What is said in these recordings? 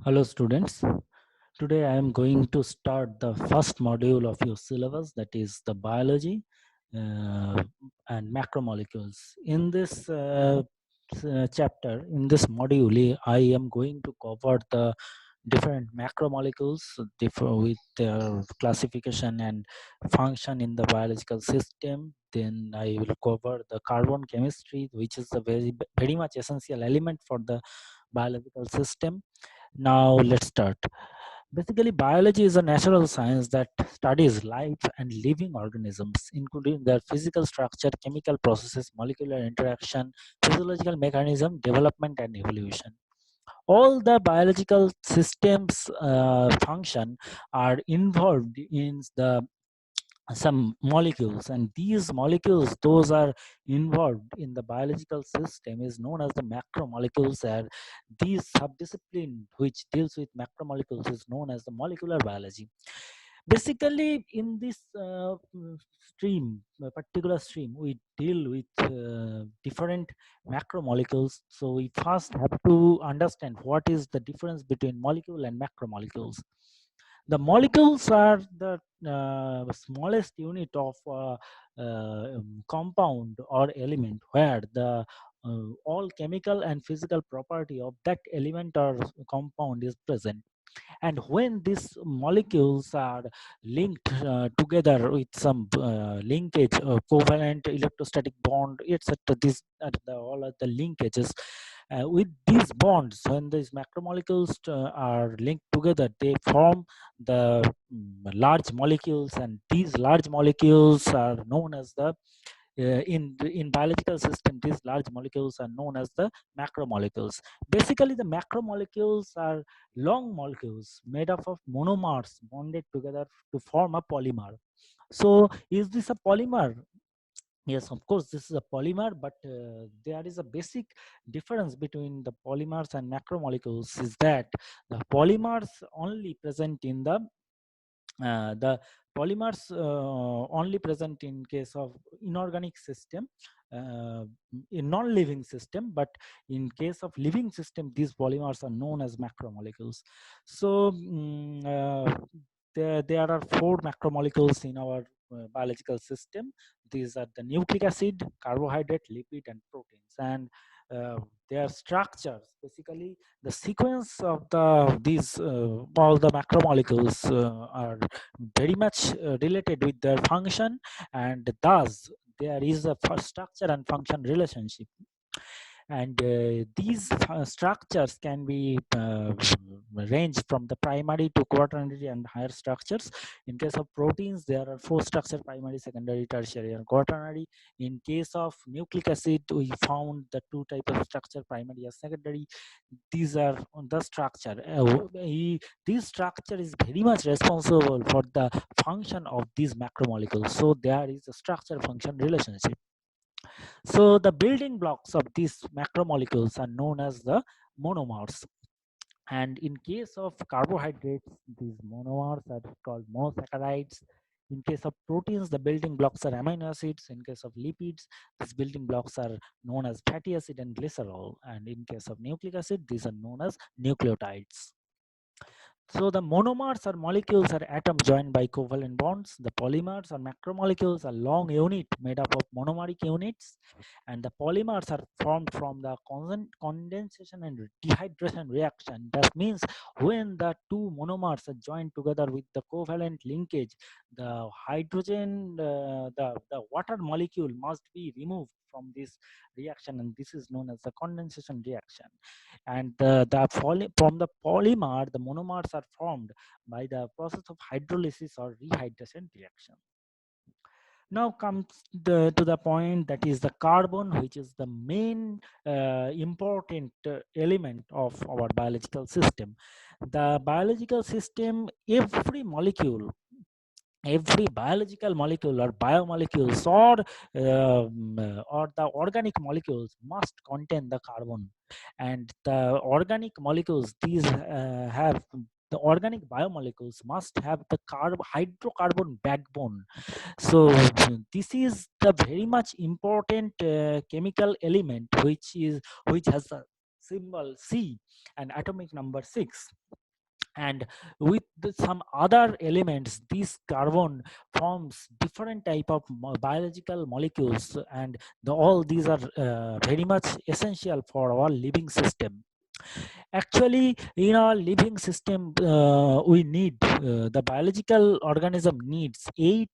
Hello students. Today I am going to start the first module of your syllabus, that is the biology uh, and macromolecules. In this chapter, in this module, I am going to cover the different macromolecules with their classification and function in the biological system. Then I will cover the carbon chemistry, which is a very much essential element for the biological system. Now let's start. Basically, biology is a natural science that studies life and living organisms, including their physical structure, chemical processes, molecular interaction, physiological mechanism, development, and evolution. All the biological systems function are involved in the some molecules, and these molecules those are involved in the biological system is known as the macromolecules, and these subdiscipline which deals with macromolecules is known as the molecular biology. Basically in this stream, a particular stream, we deal with different macromolecules. So we first have to understand what is the difference between molecule and macromolecules. The molecules are the smallest unit of compound or element, where the all chemical and physical property of that element or compound is present. And when these molecules are linked together with some linkage, covalent electrostatic bond, etc., these are all of the linkages. With these bonds, when these macromolecules are linked together, they form the large molecules, and these large molecules are known as the in biological system, these large molecules are known as the macromolecules. Basically, the macromolecules are long molecules made up of monomers bonded together to form a polymer. So is this a polymer? Yes, of course, this is a polymer, but there is a basic difference between the polymers and macromolecules, is that the polymers only present in the polymers only present in case of inorganic system, uh, in non-living system, but in case of living system, these polymers are known as macromolecules. So there are four macromolecules in our biological system. These are the nucleic acid, carbohydrate, lipid, and proteins, and their structures, basically the sequence of these all the macromolecules are very much related with their function, and thus there is a structure and function relationship. And these structures can be range from the primary to quaternary and higher structures. In case of proteins, there are four structures: primary, secondary, tertiary, and quaternary. In case of nucleic acid, we found the two types of structure: primary and secondary. These are on the structure. This structure is very much responsible for the function of these macromolecules. So there is a structure function relationship. So the building blocks of these macromolecules are known as the monomers. And in case of carbohydrates, these monomers are called monosaccharides. In case of proteins, the building blocks are amino acids. In case of lipids, these building blocks are known as fatty acid and glycerol. And in case of nucleic acid, these are known as nucleotides. So the monomers are molecules or atoms joined by covalent bonds. The polymers or macromolecules are long unit made up of monomeric units, and the polymers are formed from the condensation and dehydration reaction. That means when the two monomers are joined together with the covalent linkage, the hydrogen, the water molecule must be removed from this reaction, and this is known as the condensation reaction. And from the polymer, the monomers are formed by the process of hydrolysis or rehydration reaction. Now comes to the point, that is the carbon, which is the main important element of our biological system. The biological system, every biological molecule or biomolecules or the organic molecules must contain the carbon. And the organic molecules, these have the organic biomolecules must have the hydrocarbon backbone. So this is the very much important chemical element which has a symbol C and atomic number 6. And with some other elements, this carbon forms different type of biological molecules, and all these are very much essential for our living system. Actually, in our living system, we need the biological organism needs eight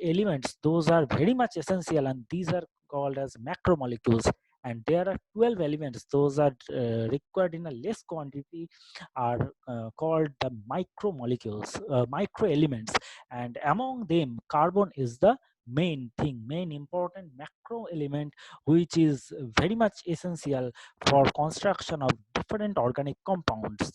elements. Those are very much essential, and these are called as macromolecules. And there are 12 elements. Those are required in a less quantity, are called the micromolecules, microelements. And among them, carbon is the main important macro element, which is very much essential for construction of different organic compounds.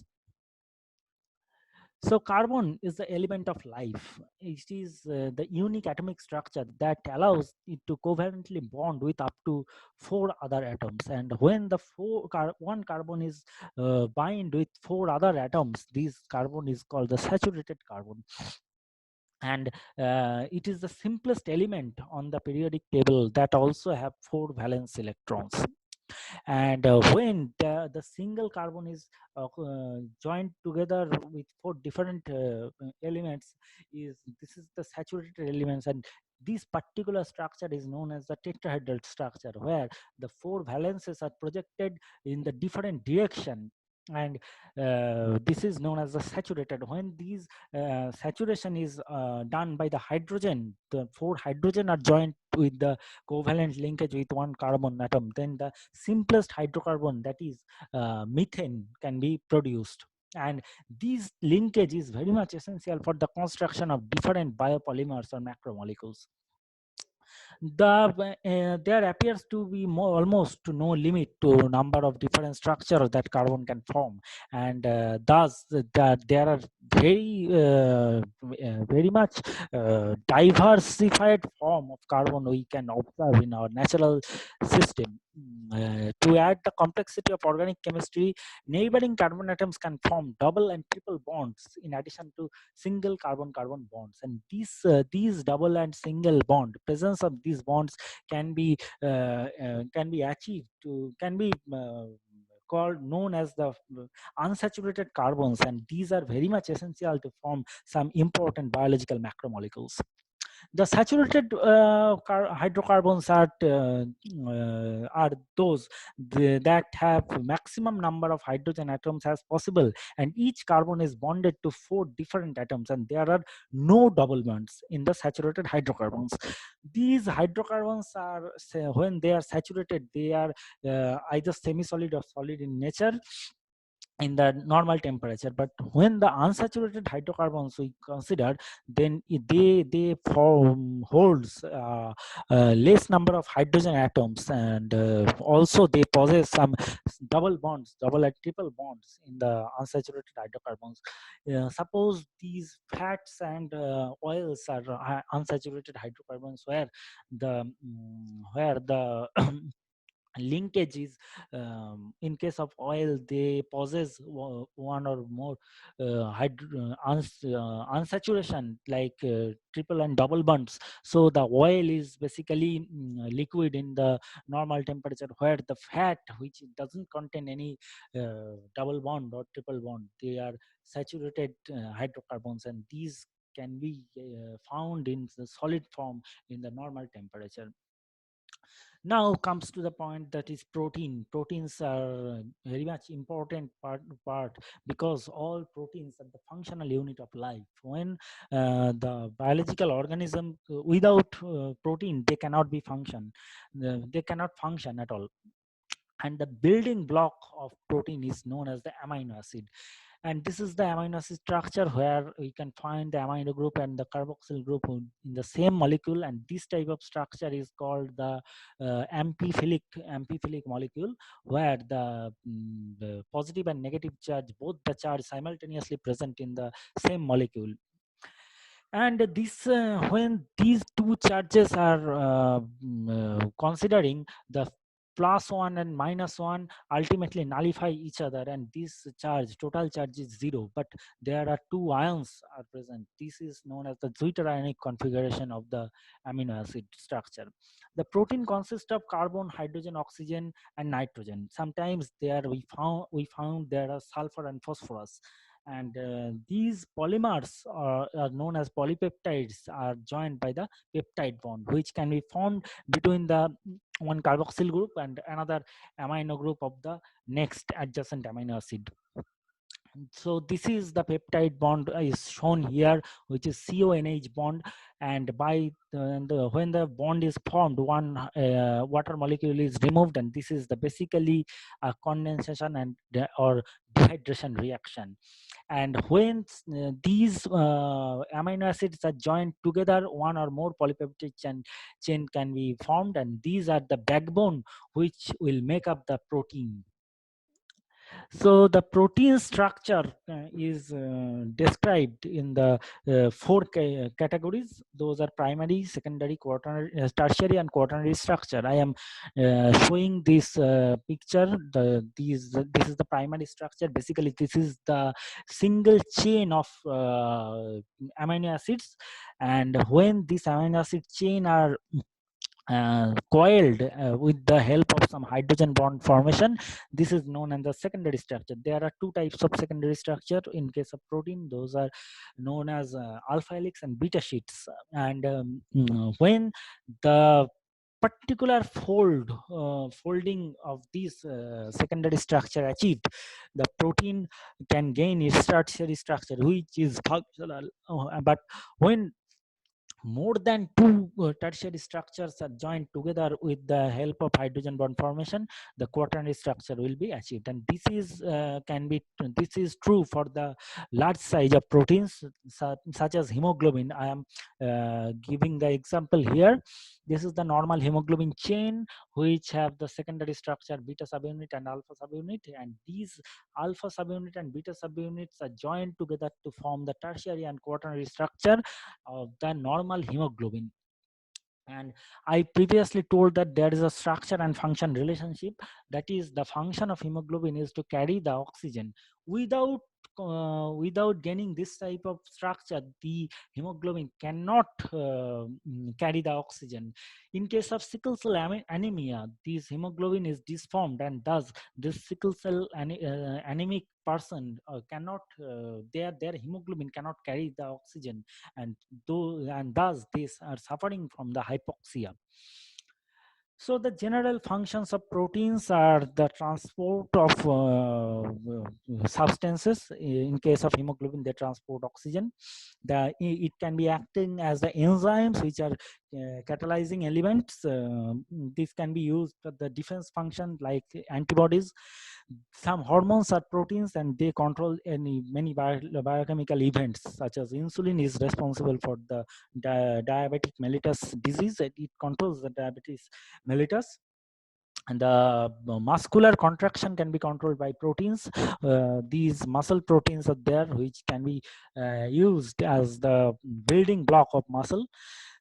So carbon is the element of life. It is the unique atomic structure that allows it to covalently bond with up to 4 other atoms. And when the one carbon is bind with 4 other atoms, this carbon is called the saturated carbon. And it is the simplest element on the periodic table that also have 4 valence electrons. And when the single carbon is joined together with 4 different elements, this is the saturated elements. And this particular structure is known as the tetrahedral structure, where the 4 valences are projected in the different direction. And this is known as the saturated. When these saturation is done by the hydrogen, the 4 hydrogen are joined with the covalent linkage with 1 carbon atom, then the simplest hydrocarbon, that is methane, can be produced. And this linkage is very much essential for the construction of different biopolymers or macromolecules. There appears to be almost no limit to number of different structures that carbon can form, and thus that there are very much diversified form of carbon we can observe in our natural system. To add the complexity of organic chemistry, neighboring carbon atoms can form double and triple bonds in addition to single carbon-carbon bonds. And these double and single bond, presence of these bonds can be achieved to can be called known as the unsaturated carbons, and these are very much essential to form some important biological macromolecules. The saturated hydrocarbons are those that have maximum number of hydrogen atoms as possible, and each carbon is bonded to 4 different atoms, and there are no double bonds in the saturated hydrocarbons. These hydrocarbons are, when they are saturated, they are either semi-solid or solid in nature in the normal temperature. But when the unsaturated hydrocarbons we consider, then they form holds less number of hydrogen atoms, and also they possess some double bonds, double and triple bonds in the unsaturated hydrocarbons. Suppose these fats and oils are unsaturated hydrocarbons, where the linkage is, in case of oil, they possess one or more unsaturation, like triple and double bonds. So the oil is basically liquid in the normal temperature, where the fat, which doesn't contain any double bond or triple bond, they are saturated hydrocarbons, and these can be found in the solid form in the normal temperature. Now comes to the point, that is proteins are very much important part, because all proteins are the functional unit of life. When the biological organism without protein, they cannot be function, they cannot function at all. And the building block of protein is known as the amino acid. And this is the amino acid structure, where we can find the amino group and the carboxyl group in the same molecule. And this type of structure is called the amphiphilic molecule, where the positive and negative charge, both the charge simultaneously present in the same molecule. And this when these two charges are considering, the +1 and -1 ultimately nullify each other, and this charge, total charge, is 0, but there are 2 ions are present. This is known as the zwitterionic configuration of the amino acid structure. The protein consists of carbon, hydrogen, oxygen, and nitrogen. Sometimes there we found there are sulfur and phosphorus, and these polymers are known as polypeptides, are joined by the peptide bond, which can be formed between the one carboxyl group and another amino group of the next adjacent amino acid. So this is the peptide bond is shown here, which is CONH bond, and when the bond is formed, one water molecule is removed, and this is the basically a condensation and or dehydration reaction. And when these amino acids are joined together, one or more polypeptide chain can be formed, and these are the backbone which will make up the protein. So the protein structure is described in the four categories. Those are primary, secondary, quaternary, tertiary, and quaternary structure. I am showing this picture. This is the primary structure. Basically, this is the single chain of amino acids, and when these amino acid chain are coiled with the help of some hydrogen bond formation, this is known as the secondary structure. There are 2 types of secondary structure in case of protein. Those are known as alpha helix and beta sheets. And when the particular folding of this secondary structure achieved, the protein can gain its tertiary structure, which is functional. But when more than 2 tertiary structures are joined together with the help of hydrogen bond formation, the quaternary structure will be achieved. And this is this is true for the large size of proteins such as hemoglobin. I am giving the example here. This is the normal hemoglobin chain, which have the secondary structure beta subunit and alpha subunit, and these alpha subunit and beta subunits are joined together to form the tertiary and quaternary structure of the normal hemoglobin. And I previously told that there is a structure and function relationship. That is, the function of hemoglobin is to carry the oxygen. Without gaining this type of structure, the hemoglobin cannot carry the oxygen. In case of sickle cell anemia, this hemoglobin is disformed, and thus this sickle cell anemic person cannot their hemoglobin cannot carry the oxygen, and thus these are suffering from the hypoxia. So the general functions of proteins are the transport of substances. In case of hemoglobin, they transport oxygen. It can be acting as the enzymes, which are catalyzing elements. This can be used for the defense function like antibodies. Some hormones are proteins, and they control many biochemical events, such as insulin is responsible for the diabetic mellitus disease. It controls the diabetes mellitus. And the muscular contraction can be controlled by proteins. These muscle proteins are there, which can be used as the building block of muscle.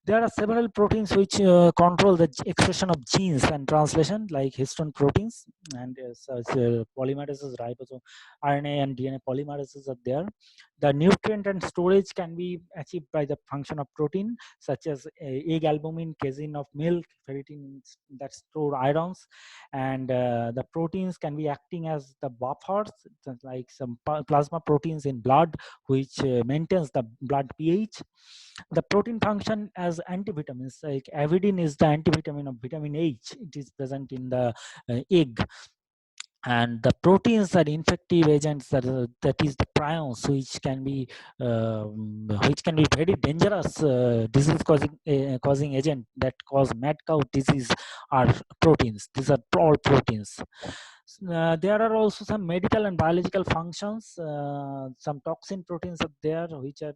There are several proteins which control the expression of genes and translation, like histone proteins, and such polymerases, ribosome, RNA and DNA polymerases are there. The nutrient and storage can be achieved by the function of protein, such as egg albumin, casein of milk, ferritin that store ions, and the proteins can be acting as the buffers, like some plasma proteins in blood, which maintains the blood pH. The protein function as antivitamins, like avidin is the antivitamin of vitamin H. It is present in the egg. And the proteins are infective agents, that is the prions, which can be very dangerous disease causing agent that cause mad cow disease, are proteins. These are all proteins. There are also some medical and biological functions. Some toxin proteins are there, which are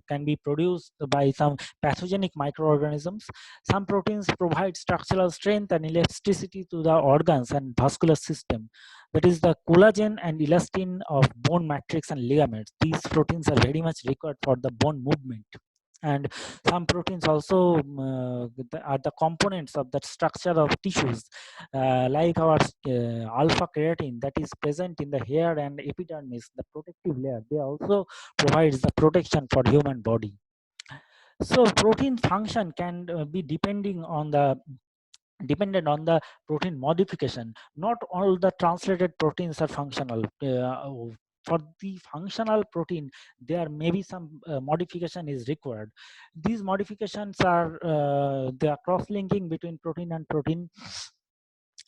can be produced by some pathogenic microorganisms. Some proteins provide structural strength and elasticity to the organs and vascular system. That is the collagen and elastin of bone matrix and ligaments. These proteins are very much required for the bone movement. And some proteins also are the components of the structure of tissues, like our alpha keratin that is present in the hair and epidermis, the protective layer. They also provides the protection for human body. So protein function can be dependent on the protein modification. Not all the translated proteins are functional. For the functional protein, there may be some modification is required. These modifications are they are cross-linking between protein and protein,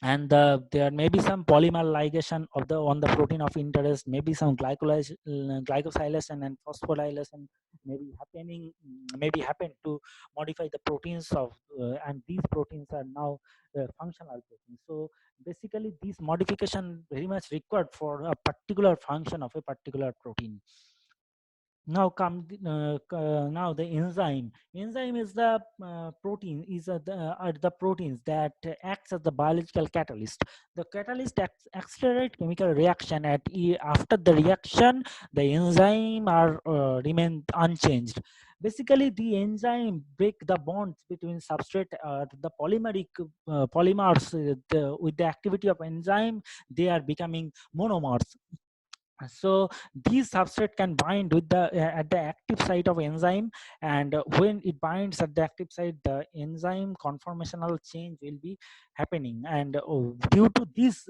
and there may be some polymer ligation of the on the protein of interest, maybe some glycosylation and phosphorylation maybe happen to modify the proteins of and these proteins are now functional proteins. So basically these modification very much required for a particular function of a particular protein. Now now the enzyme is the protein is are the proteins that acts as the biological catalyst. The catalyst accelerate chemical reaction after the reaction the enzyme are remain unchanged. Basically the enzyme break the bonds between substrate, the polymers, with the activity of enzyme they are becoming monomers. So these substrate can bind with the at the active site of enzyme, and when it binds at the active site the enzyme conformational change will be happening, and due to this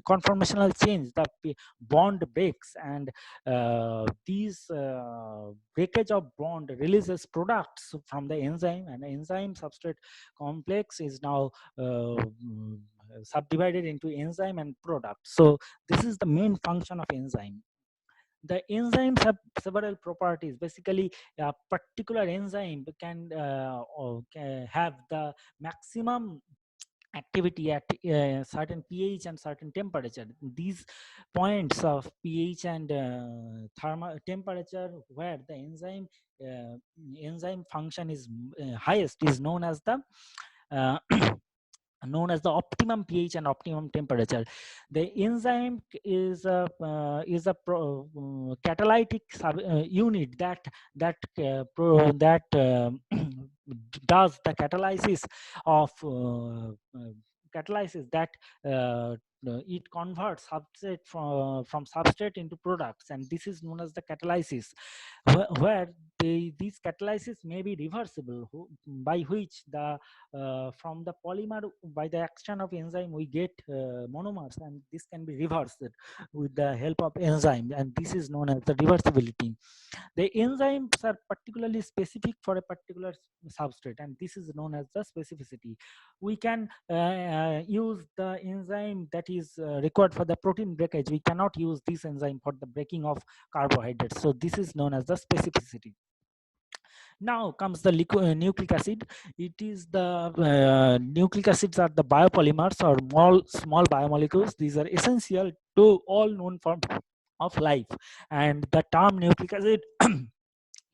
conformational change the bond breaks, and these breakage of bond releases products from the enzyme, and the enzyme substrate complex is now subdivided into enzyme and product. So this is the main function of enzyme. The enzymes have several properties. Basically, a particular enzyme can have the maximum activity at certain pH and certain temperature. These points of pH and thermal temperature where the enzyme function is highest is uh, known as the optimum pH and optimum temperature. The enzyme is a catalytic unit that does the catalysis of catalysis that uh, it converts substrate from substrate into products, and this is known as the catalysis, where these catalysis may be reversible, by which the from the polymer by the action of enzyme we get monomers, and this can be reversed with the help of enzyme, and this is known as the reversibility. The enzymes are particularly specific for a particular substrate, and this is known as the specificity. We can use the enzyme that is required for the protein breakage. We cannot use this enzyme for the breaking of carbohydrates, so this is known as the specificity. Now comes the nucleic acid. It is the nucleic acids are the biopolymers or small biomolecules. These are essential to all known forms of life, and the term nucleic acid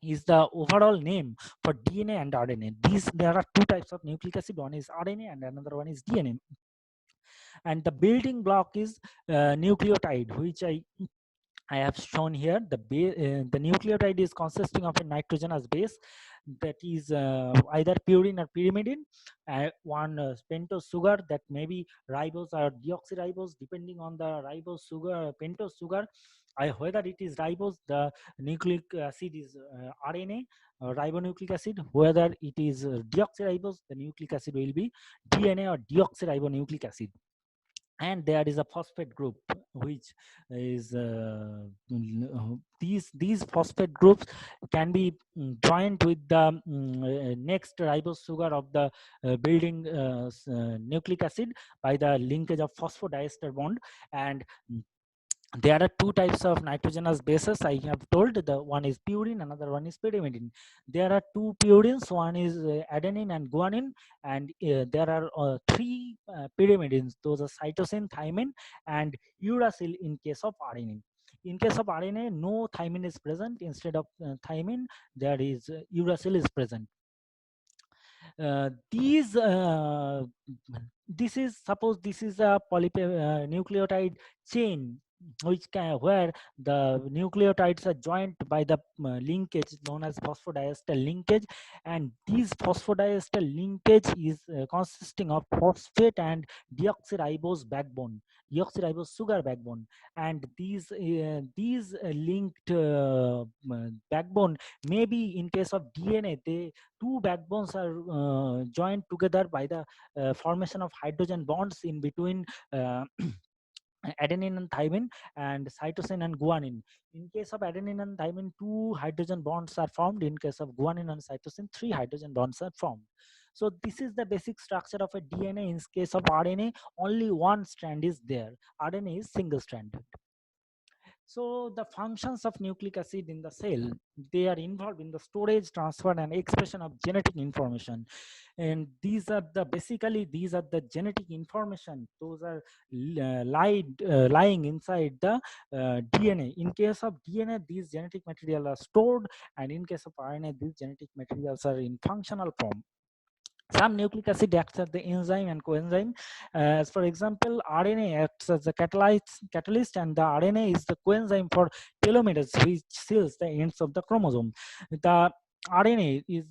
is the overall name for DNA and RNA. There are two types of nucleic acid. One is RNA and another one is DNA. And the building block is nucleotide, which I have shown here. The nucleotide is consisting of a nitrogenous base that is either purine or pyrimidine, one pentose sugar that may be ribose or deoxyribose, depending on the ribose sugar, pentose sugar. Whether it is ribose, the nucleic acid is RNA, ribonucleic acid. Whether it is deoxyribose, the nucleic acid will be DNA or deoxyribonucleic acid. And there is a phosphate group which is these phosphate groups can be joined with the next ribose sugar of the building nucleic acid by the linkage of phosphodiester bond. And there are two types of nitrogenous bases I have told. The one is purine, another one is pyrimidine. There are two purines, one is adenine and guanine, and there are three pyrimidines. Those are cytosine, thymine, and uracil in case of RNA. In case of RNA, no thymine is present. Instead of thymine, there is uracil is present. These this is suppose this is a nucleotide chain where the nucleotides are joined by the linkage known as phosphodiester linkage, and these phosphodiester linkage is consisting of phosphate and deoxyribose backbone, deoxyribose sugar backbone, and these linked backbone, maybe in case of DNA, they two backbones are joined together by the formation of hydrogen bonds in between uh, adenine and thymine and cytosine and guanine. In case of adenine and thymine, two hydrogen bonds are formed. In case of guanine and cytosine, three hydrogen bonds are formed. So this is the basic structure of a DNA. In case of RNA, only one strand is there. RNA is single stranded. So the functions of nucleic acid in the cell, they are involved in the storage, transfer, and expression of genetic information. And these are the basically these are the genetic information. Those are lying inside the DNA. In case of DNA, these genetic material are stored, and in case of RNA, these genetic materials are in functional form. Some nucleic acid acts as the enzyme and coenzyme. As for example, RNA acts as the catalyst, and the RNA is the coenzyme for telomerase, which seals the ends of the chromosome. The RNA is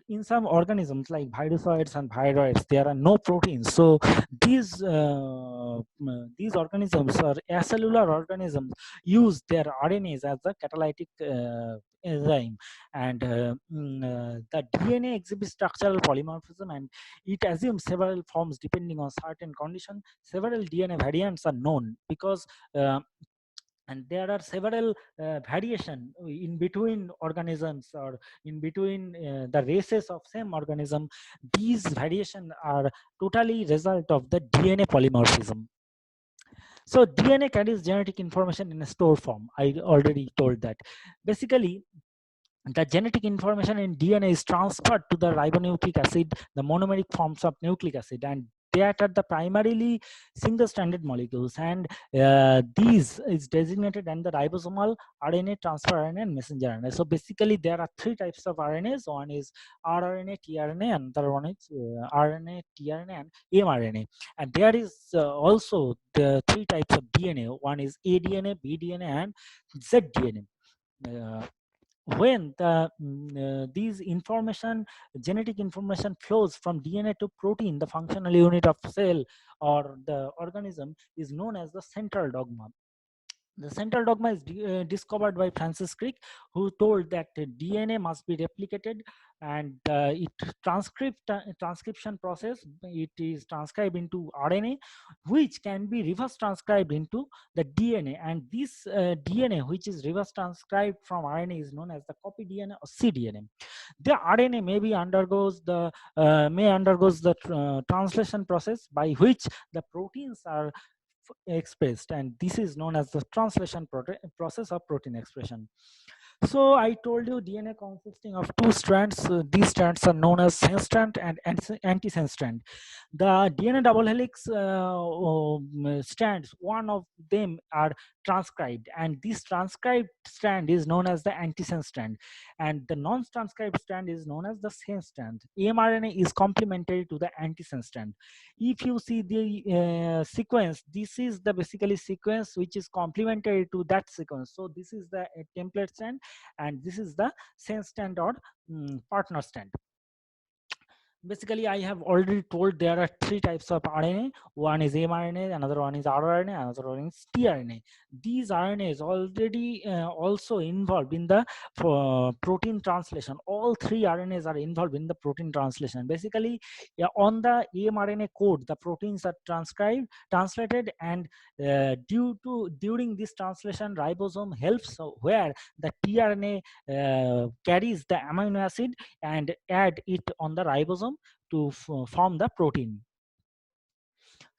in some organisms like virusoids and viroids, there are no proteins. So these organisms or acellular organisms use their RNAs as the catalytic enzyme, and the DNA exhibits structural polymorphism, and it assumes several forms depending on certain conditions. Several DNA variants are known because and there are several variation in between organisms or in between the races of same organism. These variation are totally result of the DNA polymorphism. So DNA carries genetic information in a store form. I already told that. Basically, the genetic information in DNA is transferred to the ribonucleic acid, the monomeric forms of nucleic acid, and that are the primarily single-stranded molecules, and these is designated and the ribosomal RNA, transfer RNA, and messenger RNA. So basically, there are three types of RNAs. One is rRNA, tRNA, and the other one is RNA, tRNA, and mRNA. And there is also the three types of DNA. One is aDNA, bDNA, and zDNA. Uh, when these information, genetic information, flows from DNA to protein, the functional unit of cell or the organism is known as the central dogma. The central dogma is discovered by Francis Crick, who told that DNA must be replicated, and transcription process, it is transcribed into RNA, which can be reverse transcribed into the DNA, and this DNA, which is reverse transcribed from RNA, is known as the copy DNA or cDNA. The RNA may undergoes the translation process by which the proteins are expressed, and this is known as the translation process of protein expression. So I told you DNA consisting of two strands. These strands are known as sense strand and antisense strand. The DNA double helix strands, one of them are transcribed, and this transcribed strand is known as the antisense strand, and the non-transcribed strand is known as the sense strand. mRNA is complementary to the antisense strand. If you see the sequence, this is the basically sequence which is complementary to that sequence. So this is the template strand, and this is the sense strand or partner strand. Basically, I have already told there are three types of RNA. One is mRNA, another one is rRNA, another one is tRNA. These RNAs already also involved in the protein translation. All three RNAs are involved in the protein translation. Basically, yeah, on the mRNA code, the proteins are translated, and during this translation, ribosome helps where the tRNA carries the amino acid and add it on the ribosome to form the protein.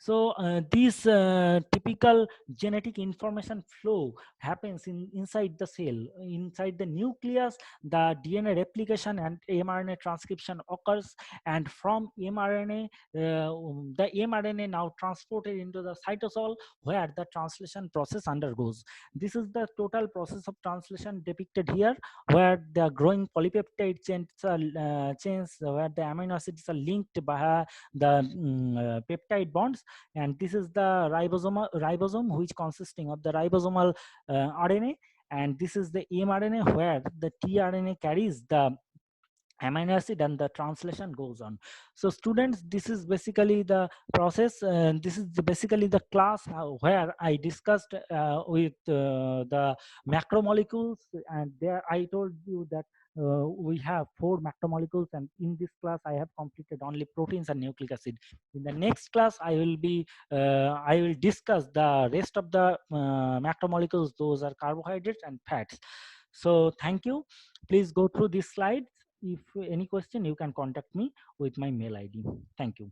So this typical genetic information flow happens inside the cell. Inside the nucleus, the DNA replication and mRNA transcription occurs, and from mRNA, the mRNA now transported into the cytosol, where the translation process undergoes. This is the total process of translation depicted here, where the growing polypeptide chains where the amino acids are linked by the peptide bonds, and this is the ribosome which consisting of the ribosomal RNA, and this is the mRNA where the tRNA carries the amino acid and the translation goes on. So students, this is basically the process, and this is basically the class where I discussed with the macromolecules, and there I told you that we have 4 macromolecules, and in this class I have completed only proteins and nucleic acid. In the next class I will discuss the rest of the macromolecules. Those are carbohydrates and fats. So thank you. Please go through this slide. If any question, you can contact me with my mail ID. Thank you.